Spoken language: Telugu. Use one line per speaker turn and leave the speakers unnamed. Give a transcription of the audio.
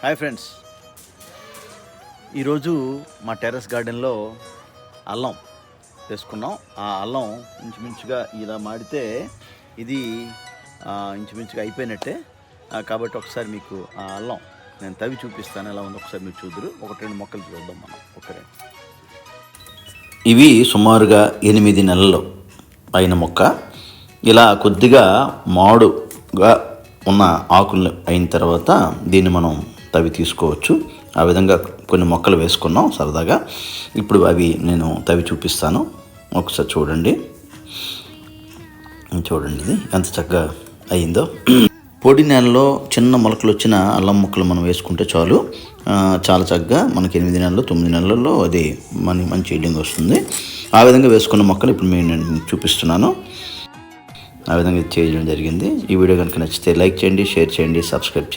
హాయ్ ఫ్రెండ్స్, ఈరోజు మా టెర్రస్ గార్డెన్లో అల్లం వేసుకున్నాం. ఆ అల్లం ఇంచుమించుగా ఇలా మాడితే ఇది ఇంచుమించుగా అయిపోయినట్టే. కాబట్టి ఒకసారి మీకు ఆ అల్లం నేను తవ్వి చూపిస్తాను, ఎలా ఉందో ఒకసారి మీరు చూద్దరు. ఒకటి రెండు మొక్కలు చూద్దాం మనం. ఒకరే ఇవి సుమారుగా 8 నెలలు అయిన మొక్క. ఇలా కొద్దిగా మాడుగా ఉన్న ఆకులు అయిన తర్వాత దీన్ని మనం తవ్వి తీసుకోవచ్చు. ఆ విధంగా కొన్ని మొక్కలు వేసుకున్నాం సరదాగా. ఇప్పుడు అవి నేను తవ్వి చూపిస్తాను, ఒకసారి చూడండి. ఇది ఎంత చక్కగా అయిందో. పొడి నేలలో చిన్న మొలకలు వచ్చిన అల్లం మొక్కలు మనం వేసుకుంటే చాలు, చాలా చక్కగా మనకి 8 నెలలు 9 నెలల్లో అది మంచి ఈల్డింగ్ వస్తుంది. ఆ విధంగా వేసుకున్న మొక్కలు ఇప్పుడు నేను చూపిస్తున్నాను. ఆ విధంగా చేయడం జరిగింది. ఈ వీడియో కనుక నచ్చితే లైక్ చేయండి, షేర్ చేయండి, సబ్స్క్రైబ్ చేయండి.